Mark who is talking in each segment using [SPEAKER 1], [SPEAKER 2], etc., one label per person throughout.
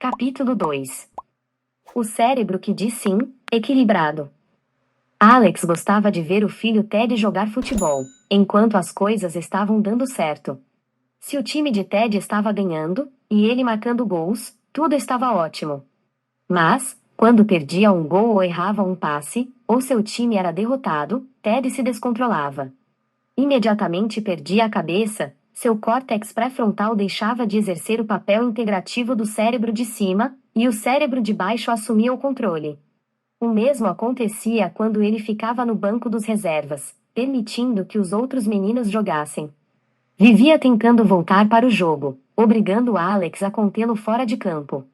[SPEAKER 1] Capítulo 2. O cérebro que diz sim, equilibrado. Alex gostava de ver o filho Ted jogar futebol, enquanto as coisas estavam dando certo. Se o time de Ted estava ganhando, e ele marcando gols, tudo estava ótimo. Mas, quando perdia um gol ou errava um passe, ou seu time era derrotado, Ted se descontrolava. Imediatamente perdia a cabeça, seu córtex pré-frontal deixava de exercer o papel integrativo do cérebro de cima, e o cérebro de baixo assumia o controle. O mesmo acontecia quando ele ficava no banco dos reservas, permitindo que os outros meninos jogassem. Vivia tentando voltar para o jogo, obrigando Alex a contê-lo fora de campo.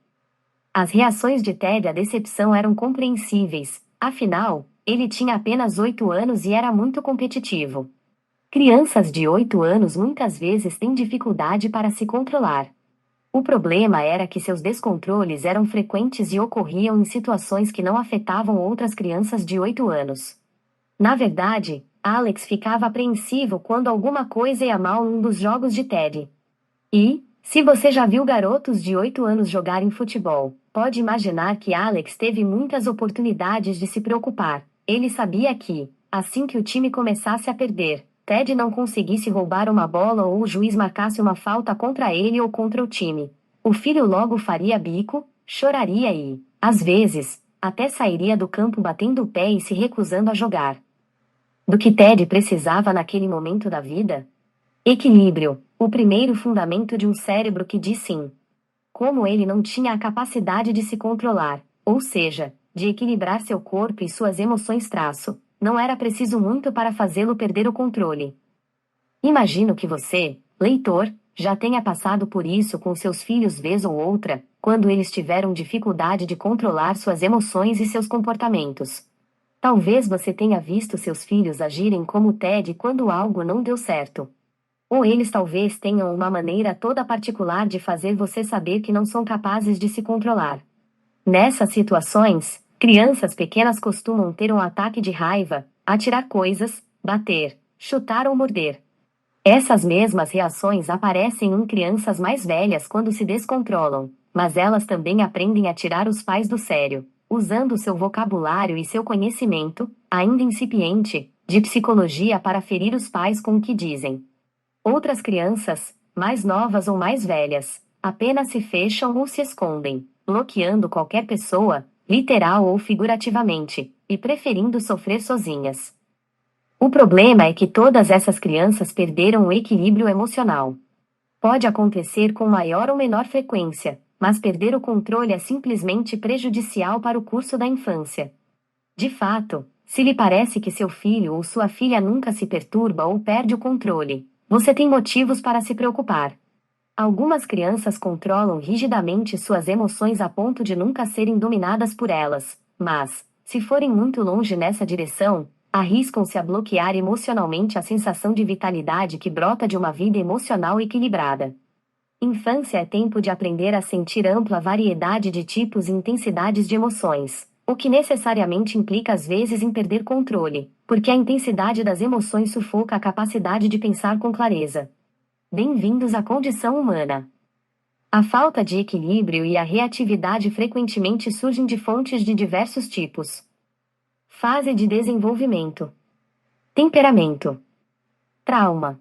[SPEAKER 1] As reações de Ted à decepção eram compreensíveis, afinal, ele tinha apenas 8 anos e era muito competitivo. Crianças de 8 anos muitas vezes têm dificuldade para se controlar. O problema era que seus descontroles eram frequentes e ocorriam em situações que não afetavam outras crianças de 8 anos. Na verdade, Alex ficava apreensivo quando alguma coisa ia mal em um dos jogos de Ted. E, se você já viu garotos de 8 anos jogarem futebol, pode imaginar que Alex teve muitas oportunidades de se preocupar. Ele sabia que, assim que o time começasse a perder, Ted não conseguisse roubar uma bola ou o juiz marcasse uma falta contra ele ou contra o time. O filho logo faria bico, choraria e, às vezes, até sairia do campo batendo o pé e se recusando a jogar. Do que Ted precisava naquele momento da vida? Equilíbrio, o primeiro fundamento de um cérebro que diz sim. Como ele não tinha a capacidade de se controlar, ou seja, de equilibrar seu corpo e suas emoções não era preciso muito para fazê-lo perder o controle. Imagino que você, leitor, já tenha passado por isso com seus filhos vez ou outra, quando eles tiveram dificuldade de controlar suas emoções e seus comportamentos. Talvez você tenha visto seus filhos agirem como Ted quando algo não deu certo. Ou eles talvez tenham uma maneira toda particular de fazer você saber que não são capazes de se controlar. Nessas situações, crianças pequenas costumam ter um ataque de raiva, atirar coisas, bater, chutar ou morder. Essas mesmas reações aparecem em crianças mais velhas quando se descontrolam, mas elas também aprendem a tirar os pais do sério, usando seu vocabulário e seu conhecimento, ainda incipiente, de psicologia para ferir os pais com o que dizem. Outras crianças, mais novas ou mais velhas, apenas se fecham ou se escondem, bloqueando qualquer pessoa, literal ou figurativamente, e preferindo sofrer sozinhas. O problema é que todas essas crianças perderam o equilíbrio emocional. Pode acontecer com maior ou menor frequência, mas perder o controle é simplesmente prejudicial para o curso da infância. De fato, se lhe parece que seu filho ou sua filha nunca se perturba ou perde o controle, você tem motivos para se preocupar. Algumas crianças controlam rigidamente suas emoções a ponto de nunca serem dominadas por elas, mas, se forem muito longe nessa direção, arriscam-se a bloquear emocionalmente a sensação de vitalidade que brota de uma vida emocional equilibrada. Infância é tempo de aprender a sentir ampla variedade de tipos e intensidades de emoções, o que necessariamente implica às vezes em perder controle, porque a intensidade das emoções sufoca a capacidade de pensar com clareza. Bem-vindos à condição humana. A falta de equilíbrio e a reatividade frequentemente surgem de fontes de diversos tipos. Fase de desenvolvimento. Temperamento. Trauma.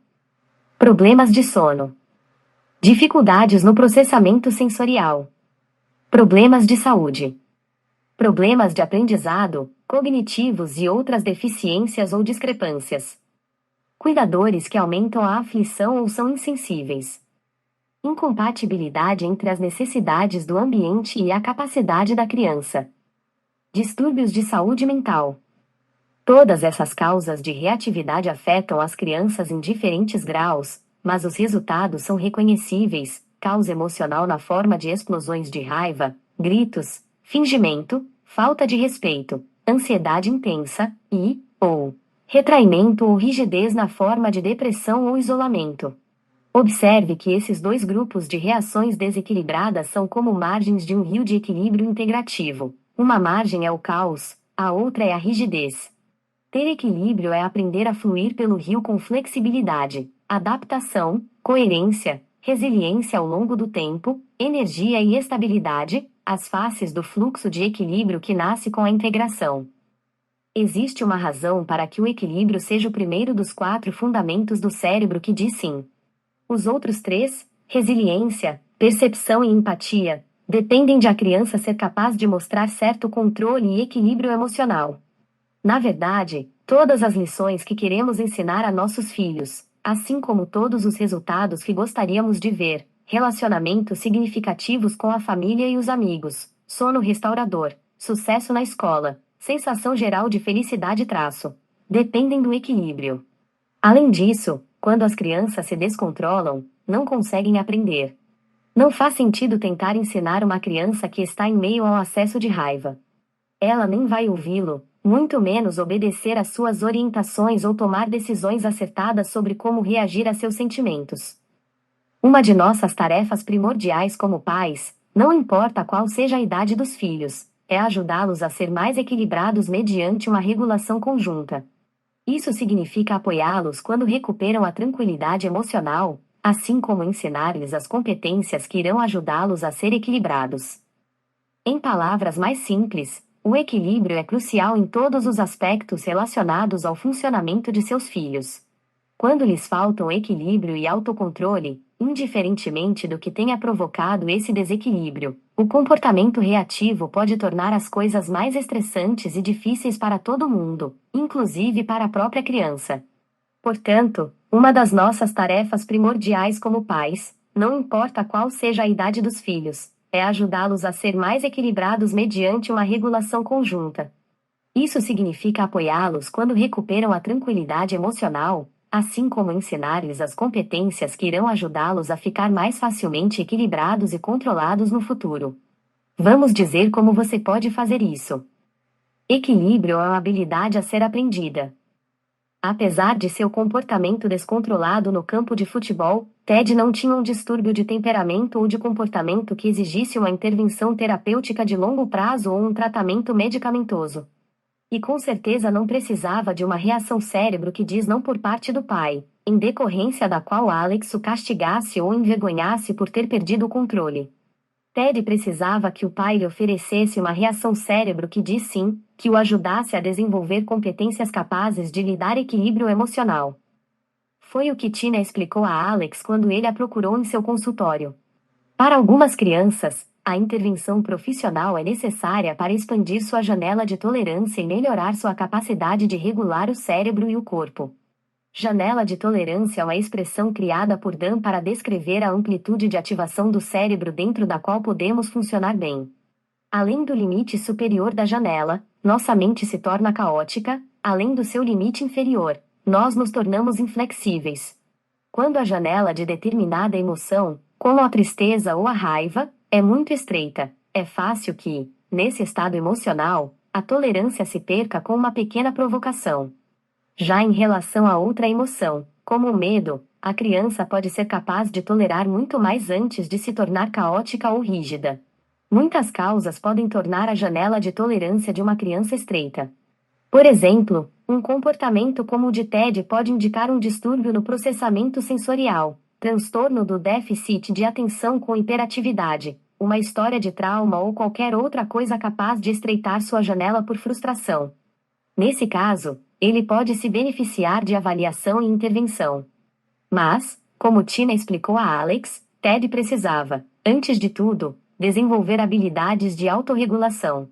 [SPEAKER 1] Problemas de sono. Dificuldades no processamento sensorial. Problemas de saúde. Problemas de aprendizado, cognitivos e outras deficiências ou discrepâncias. Cuidadores que aumentam a aflição ou são insensíveis. Incompatibilidade entre as necessidades do ambiente e a capacidade da criança. Distúrbios de saúde mental. Todas essas causas de reatividade afetam as crianças em diferentes graus, mas os resultados são reconhecíveis: causa emocional na forma de explosões de raiva, gritos, fingimento, falta de respeito, ansiedade intensa ou retraimento ou rigidez na forma de depressão ou isolamento. Observe que esses dois grupos de reações desequilibradas são como margens de um rio de equilíbrio integrativo. Uma margem é o caos, a outra é a rigidez. Ter equilíbrio é aprender a fluir pelo rio com flexibilidade, adaptação, coerência, resiliência ao longo do tempo, energia e estabilidade, as faces do fluxo de equilíbrio que nasce com a integração. Existe uma razão para que o equilíbrio seja o primeiro dos 4 fundamentos do cérebro que diz sim. Os outros 3, resiliência, percepção e empatia, dependem de a criança ser capaz de mostrar certo controle e equilíbrio emocional. Na verdade, todas as lições que queremos ensinar a nossos filhos, assim como todos os resultados que gostaríamos de ver, relacionamentos significativos com a família e os amigos, sono restaurador, sucesso na escola, sensação geral de felicidade dependem do equilíbrio. Além disso, quando as crianças se descontrolam, não conseguem aprender. Não faz sentido tentar ensinar uma criança que está em meio ao acesso de raiva. Ela nem vai ouvi-lo, muito menos obedecer às suas orientações ou tomar decisões acertadas sobre como reagir a seus sentimentos. Uma de nossas tarefas primordiais como pais, não importa qual seja a idade dos filhos, é ajudá-los a ser mais equilibrados mediante uma regulação conjunta. Isso significa apoiá-los quando recuperam a tranquilidade emocional, assim como ensinar-lhes as competências que irão ajudá-los a ser equilibrados. Em palavras mais simples, o equilíbrio é crucial em todos os aspectos relacionados ao funcionamento de seus filhos. Quando lhes faltam equilíbrio e autocontrole, indiferentemente do que tenha provocado esse desequilíbrio, o comportamento reativo pode tornar as coisas mais estressantes e difíceis para todo mundo, inclusive para a própria criança. Portanto, uma das nossas tarefas primordiais como pais, não importa qual seja a idade dos filhos, é ajudá-los a ser mais equilibrados mediante uma regulação conjunta. Isso significa apoiá-los quando recuperam a tranquilidade emocional, assim como ensinar-lhes as competências que irão ajudá-los a ficar mais facilmente equilibrados e controlados no futuro. Vamos dizer como você pode fazer isso. Equilíbrio é uma habilidade a ser aprendida. Apesar de seu comportamento descontrolado no campo de futebol, Ted não tinha um distúrbio de temperamento ou de comportamento que exigisse uma intervenção terapêutica de longo prazo ou um tratamento medicamentoso. E com certeza não precisava de uma reação cérebro que diz não por parte do pai, em decorrência da qual Alex o castigasse ou envergonhasse por ter perdido o controle. Ted precisava que o pai lhe oferecesse uma reação cérebro que diz sim, que o ajudasse a desenvolver competências capazes de lhe dar equilíbrio emocional. Foi o que Tina explicou a Alex quando ele a procurou em seu consultório. Para algumas crianças, a intervenção profissional é necessária para expandir sua janela de tolerância e melhorar sua capacidade de regular o cérebro e o corpo. Janela de tolerância é uma expressão criada por Dan para descrever a amplitude de ativação do cérebro dentro da qual podemos funcionar bem. Além do limite superior da janela, nossa mente se torna caótica, além do seu limite inferior, nós nos tornamos inflexíveis. Quando a janela de determinada emoção, como a tristeza ou a raiva, é muito estreita, é fácil que, nesse estado emocional, a tolerância se perca com uma pequena provocação. Já em relação a outra emoção, como o medo, a criança pode ser capaz de tolerar muito mais antes de se tornar caótica ou rígida. Muitas causas podem tornar a janela de tolerância de uma criança estreita. Por exemplo, um comportamento como o de Ted pode indicar um distúrbio no processamento sensorial, transtorno do déficit de atenção com hiperatividade, uma história de trauma ou qualquer outra coisa capaz de estreitar sua janela por frustração. Nesse caso, ele pode se beneficiar de avaliação e intervenção. Mas, como Tina explicou a Alex, Ted precisava, antes de tudo, desenvolver habilidades de autorregulação.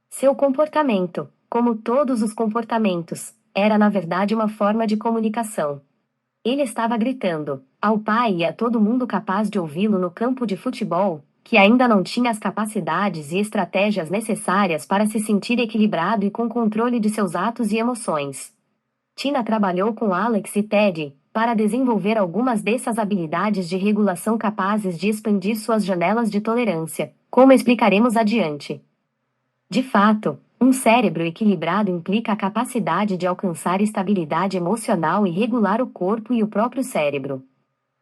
[SPEAKER 1] Seu comportamento, como todos os comportamentos, era na verdade uma forma de comunicação. Ele estava gritando, ao pai e a todo mundo capaz de ouvi-lo no campo de futebol, que ainda não tinha as capacidades e estratégias necessárias para se sentir equilibrado e com controle de seus atos e emoções. Tina trabalhou com Alex e Ted para desenvolver algumas dessas habilidades de regulação capazes de expandir suas janelas de tolerância, como explicaremos adiante. De fato, um cérebro equilibrado implica a capacidade de alcançar estabilidade emocional e regular o corpo e o próprio cérebro.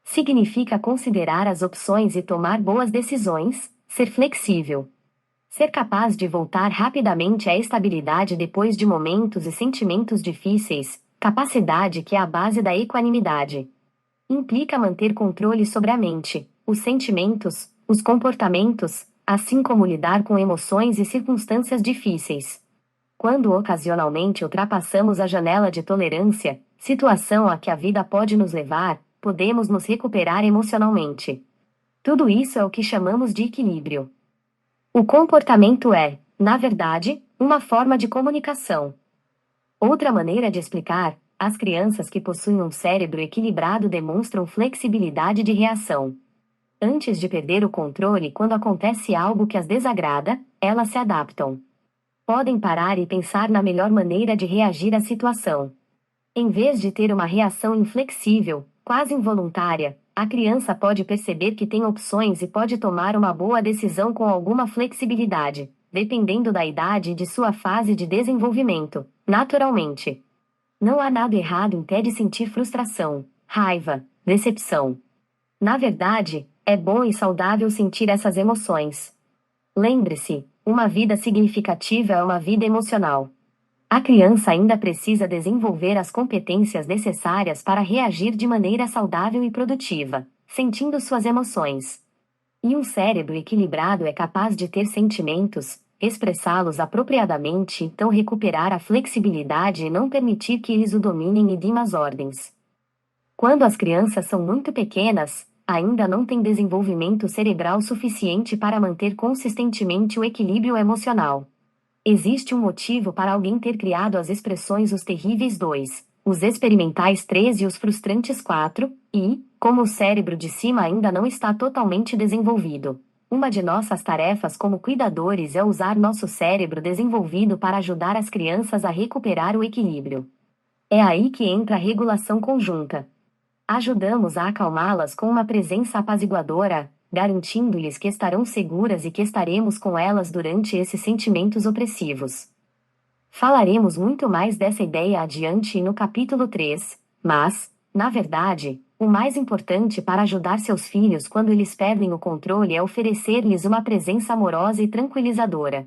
[SPEAKER 1] Significa considerar as opções e tomar boas decisões, ser flexível. Ser capaz de voltar rapidamente à estabilidade depois de momentos e sentimentos difíceis, capacidade que é a base da equanimidade. Implica manter controle sobre a mente, os sentimentos, os comportamentos, assim como lidar com emoções e circunstâncias difíceis. Quando ocasionalmente ultrapassamos a janela de tolerância, situação a que a vida pode nos levar, podemos nos recuperar emocionalmente. Tudo isso é o que chamamos de equilíbrio. O comportamento é, na verdade, uma forma de comunicação. Outra maneira de explicar: as crianças que possuem um cérebro equilibrado demonstram flexibilidade de reação. Antes de perder o controle quando acontece algo que as desagrada, elas se adaptam. Podem parar e pensar na melhor maneira de reagir à situação. Em vez de ter uma reação inflexível, quase involuntária, a criança pode perceber que tem opções e pode tomar uma boa decisão com alguma flexibilidade, dependendo da idade e de sua fase de desenvolvimento, naturalmente. Não há nada errado em ter sentir frustração, raiva, decepção. Na verdade, é bom e saudável sentir essas emoções. Lembre-se, uma vida significativa é uma vida emocional. A criança ainda precisa desenvolver as competências necessárias para reagir de maneira saudável e produtiva, sentindo suas emoções. E um cérebro equilibrado é capaz de ter sentimentos, expressá-los apropriadamente, então recuperar a flexibilidade e não permitir que eles o dominem e deem as ordens. Quando as crianças são muito pequenas, ainda não têm desenvolvimento cerebral suficiente para manter consistentemente o equilíbrio emocional. Existe um motivo para alguém ter criado as expressões os terríveis 2, os experimentais 3 e os frustrantes 4, e, como o cérebro de cima ainda não está totalmente desenvolvido, uma de nossas tarefas como cuidadores é usar nosso cérebro desenvolvido para ajudar as crianças a recuperar o equilíbrio. É aí que entra a regulação conjunta. Ajudamos a acalmá-las com uma presença apaziguadora, garantindo-lhes que estarão seguras e que estaremos com elas durante esses sentimentos opressivos. Falaremos muito mais dessa ideia adiante no capítulo 3, mas, na verdade, o mais importante para ajudar seus filhos quando eles perdem o controle é oferecer-lhes uma presença amorosa e tranquilizadora.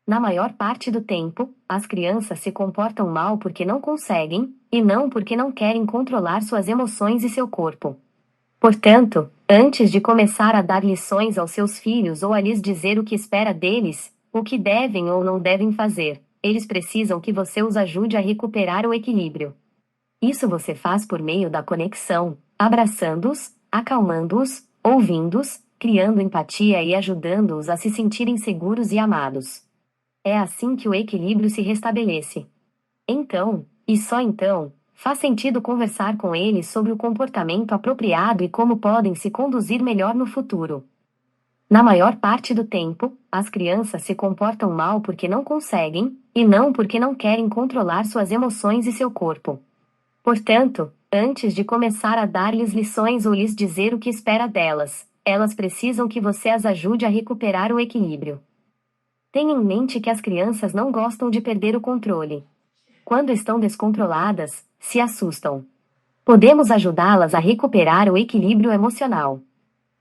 [SPEAKER 1] Na maior parte do tempo, as crianças se comportam mal porque não conseguem, e não porque não querem controlar suas emoções e seu corpo. Portanto, antes de começar a dar lições aos seus filhos ou a lhes dizer o que espera deles, o que devem ou não devem fazer, eles precisam que você os ajude a recuperar o equilíbrio. Isso você faz por meio da conexão, abraçando-os, acalmando-os, ouvindo-os, criando empatia e ajudando-os a se sentirem seguros e amados. É assim que o equilíbrio se restabelece. Então, e só então, faz sentido conversar com eles sobre o comportamento apropriado e como podem se conduzir melhor no futuro. Na maior parte do tempo, as crianças se comportam mal porque não conseguem, e não porque não querem controlar suas emoções e seu corpo. Portanto, antes de começar a dar-lhes lições ou lhes dizer o que espera delas, elas precisam que você as ajude a recuperar o equilíbrio. Tenha em mente que as crianças não gostam de perder o controle. Quando estão descontroladas, se assustam. Podemos ajudá-las a recuperar o equilíbrio emocional.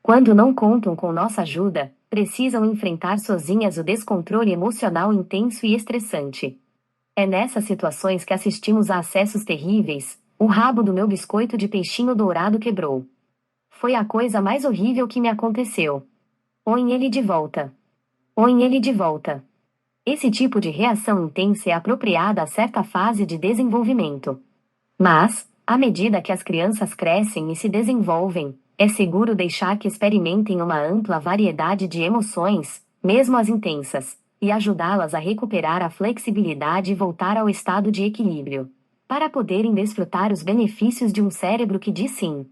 [SPEAKER 1] Quando não contam com nossa ajuda, precisam enfrentar sozinhas o descontrole emocional intenso e estressante. É nessas situações que assistimos a acessos terríveis. O rabo do meu biscoito de peixinho dourado quebrou. Foi a coisa mais horrível que me aconteceu. Põe ele de volta. Põe ele de volta. Esse tipo de reação intensa é apropriada a certa fase de desenvolvimento. Mas, à medida que as crianças crescem e se desenvolvem, é seguro deixar que experimentem uma ampla variedade de emoções, mesmo as intensas, e ajudá-las a recuperar a flexibilidade e voltar ao estado de equilíbrio, para poderem desfrutar os benefícios de um cérebro que diz sim.